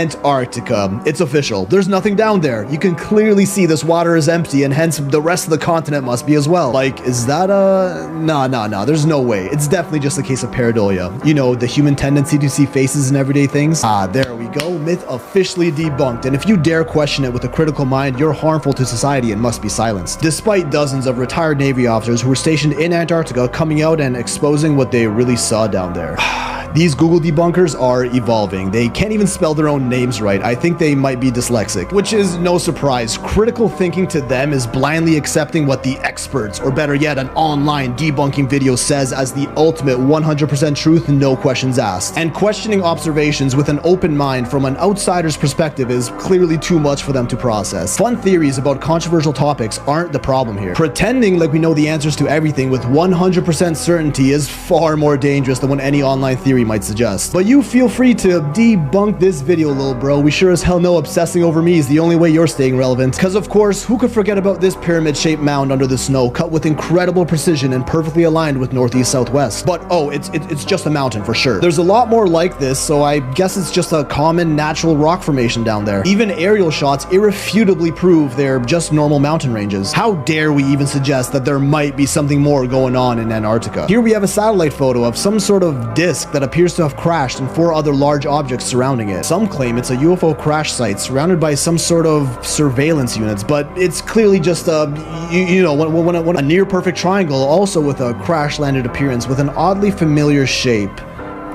Antarctica. It's official. There's nothing down there. You can clearly see this water is empty, and hence the rest of the continent must be as well. Like, is that Nah, there's no way. It's definitely just a case of pareidolia. You know, the human tendency to see faces in everyday things. There we go. Myth officially debunked, and if you dare question it with a critical mind, you're harmful to society and must be silenced. Despite dozens of retired Navy officers who were stationed in Antarctica coming out and exposing what they really saw down there. These Google debunkers are evolving. They can't even spell their own names right. I think they might be dyslexic, which is no surprise. Critical thinking to them is blindly accepting what the experts, or better yet, an online debunking video says as the ultimate 100% truth, no questions asked. And questioning observations with an open mind from an outsider's perspective is clearly too much for them to process. Fun theories about controversial topics aren't the problem here. Pretending like we know the answers to everything with 100% certainty is far more dangerous than what any online theory might suggest. But you feel free to debunk this video, little bro. We sure as hell know obsessing over me is the only way you're staying relevant. Cause of course, who could forget about this pyramid-shaped mound under the snow, cut with incredible precision and perfectly aligned with northeast-southwest. But oh, it's just a mountain for sure. There's a lot more like this, so I guess it's just a common natural rock formation down there. Even aerial shots irrefutably prove they're just normal mountain ranges. How dare we even suggest that there might be something more going on in Antarctica? Here we have a satellite photo of some sort of disc that appears to have crashed and 4 other large objects surrounding it. Some claim it's a UFO crash site surrounded by some sort of surveillance units, but it's clearly just a, a near perfect triangle, also with a crash landed appearance with an oddly familiar shape.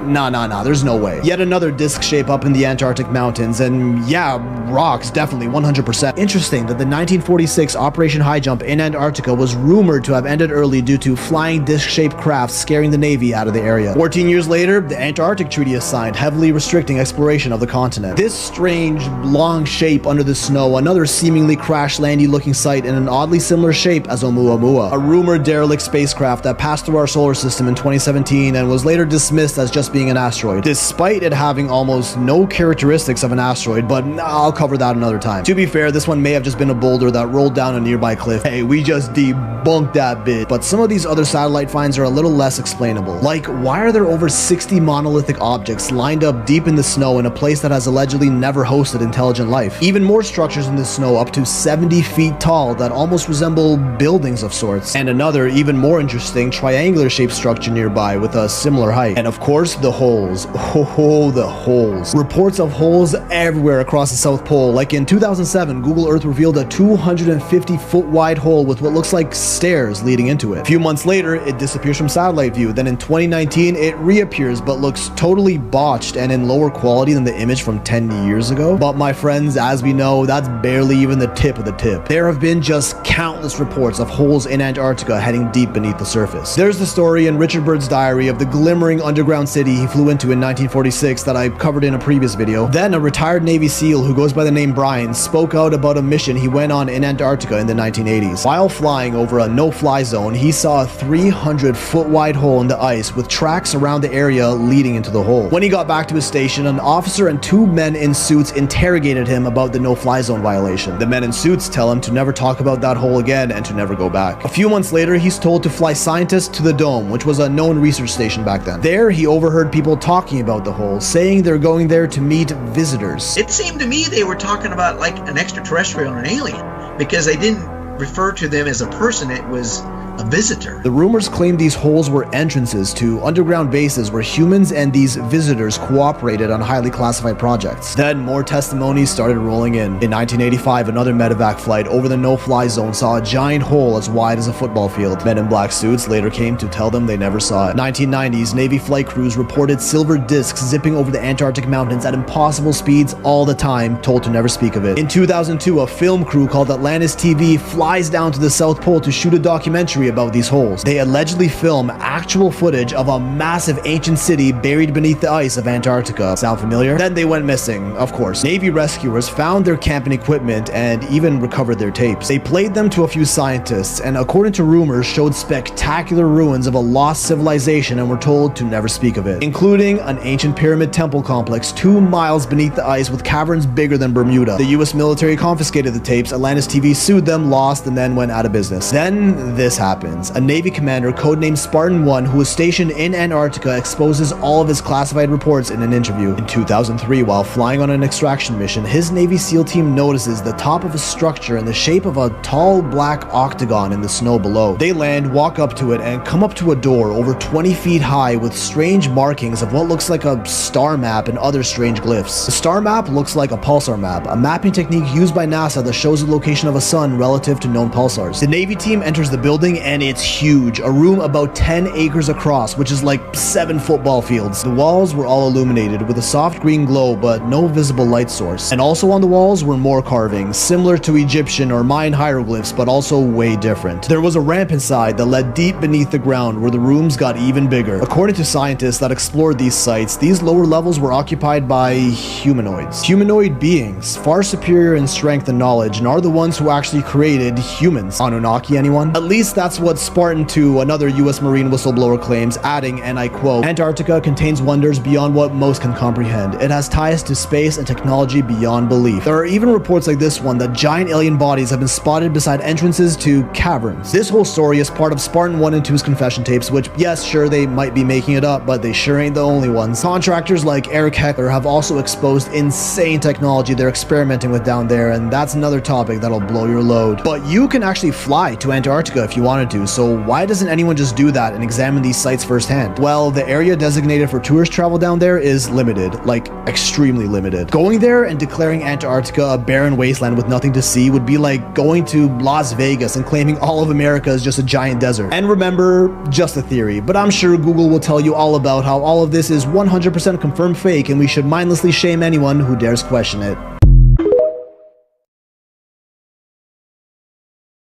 Nah, there's no way. Yet another disc shape up in the Antarctic mountains, and yeah, rocks, definitely, 100%. Interesting that the 1946 Operation High Jump in Antarctica was rumored to have ended early due to flying disc-shaped crafts scaring the Navy out of the area. 14 years later, the Antarctic Treaty is signed, heavily restricting exploration of the continent. This strange, long shape under the snow, another seemingly crash-landy looking site in an oddly similar shape as Oumuamua, a rumored derelict spacecraft that passed through our solar system in 2017 and was later dismissed as just being an asteroid, despite it having almost no characteristics of an asteroid, but I'll cover that another time. To be fair, this one may have just been a boulder that rolled down a nearby cliff. Hey, we just debunked that bit. But some of these other satellite finds are a little less explainable. Like, why are there over 60 monolithic objects lined up deep in the snow in a place that has allegedly never hosted intelligent life? Even more structures in the snow up to 70 feet tall that almost resemble buildings of sorts. And another, even more interesting, triangular shaped structure nearby with a similar height. And of course, the holes. Oh, the holes. Reports of holes everywhere across the South Pole. Like in 2007, Google Earth revealed a 250-foot wide hole with what looks like stairs leading into it. A few months later, it disappears from satellite view. Then in 2019, it reappears but looks totally botched and in lower quality than the image from 10 years ago. But my friends, as we know, that's barely even the tip of the tip. There have been just countless reports of holes in Antarctica heading deep beneath the surface. There's the story in Richard Byrd's diary of the glimmering underground city he flew into in 1946 that I covered in a previous video. Then a retired Navy SEAL who goes by the name Brian spoke out about a mission he went on in Antarctica in the 1980s. While flying over a no-fly zone, he saw a 300-foot wide hole in the ice with tracks around the area leading into the hole. When he got back to his station, an officer and 2 men in suits interrogated him about the no-fly zone violation. The men in suits tell him to never talk about that hole again and to never go back. A few months later, he's told to fly scientists to the Dome, which was a known research station back then. There, he overheard people talking about the hole, saying they're going there to meet visitors. It seemed to me they were talking about like an extraterrestrial or an alien, because they didn't refer to them as a person, it was a visitor. The rumors claimed these holes were entrances to underground bases where humans and these visitors cooperated on highly classified projects. Then more testimonies started rolling in. In 1985, another medevac flight over the no-fly zone saw a giant hole as wide as a football field. Men in black suits later came to tell them they never saw it. 1990s, Navy flight crews reported silver discs zipping over the Antarctic mountains at impossible speeds all the time, told to never speak of it. In 2002, a film crew called Atlantis TV flies down to the South Pole to shoot a documentary about these holes. They allegedly film actual footage of a massive ancient city buried beneath the ice of Antarctica. Sound familiar? Then they went missing, of course. Navy rescuers found their camping equipment and even recovered their tapes. They played them to a few scientists and, according to rumors, showed spectacular ruins of a lost civilization and were told to never speak of it, including an ancient pyramid temple complex 2 miles beneath the ice with caverns bigger than Bermuda. The US military confiscated the tapes, Atlantis TV sued them, lost, and then went out of business. Then this happened. happens. A Navy commander codenamed Spartan 1 who was stationed in Antarctica exposes all of his classified reports in an interview. In 2003, while flying on an extraction mission, his Navy SEAL team notices the top of a structure in the shape of a tall black octagon in the snow below. They land, walk up to it, and come up to a door over 20 feet high with strange markings of what looks like a star map and other strange glyphs. The star map looks like a pulsar map, a mapping technique used by NASA that shows the location of a sun relative to known pulsars. The Navy team enters the building and it's huge, a room about 10 acres across, which is like 7 football fields. The walls were all illuminated with a soft green glow but no visible light source. And also on the walls were more carvings, similar to Egyptian or Mayan hieroglyphs but also way different. There was a ramp inside that led deep beneath the ground where the rooms got even bigger. According to scientists that explored these sites, these lower levels were occupied by humanoids. Humanoid beings, far superior in strength and knowledge, and are the ones who actually created humans. Anunnaki, anyone? At least that's what Spartan 2, another US Marine whistleblower, claims, adding, and I quote, "Antarctica contains wonders beyond what most can comprehend. It has ties to space and technology beyond belief." There are even reports like this one that giant alien bodies have been spotted beside entrances to caverns. This whole story is part of Spartan 1 and 2's confession tapes, which, yes, sure, they might be making it up, but they sure ain't the only ones. Contractors like Eric Heckler have also exposed insane technology they're experimenting with down there, and that's another topic that'll blow your load. But you can actually fly to Antarctica if you wanted to, so why doesn't anyone just do that and examine these sites firsthand? Well, the area designated for tourist travel down there is limited, like extremely limited. Going there and declaring Antarctica a barren wasteland with nothing to see would be like going to Las Vegas and claiming all of America is just a giant desert. And remember, just a theory, but I'm sure Google will tell you all about how all of this is 100% confirmed fake and we should mindlessly shame anyone who dares question it.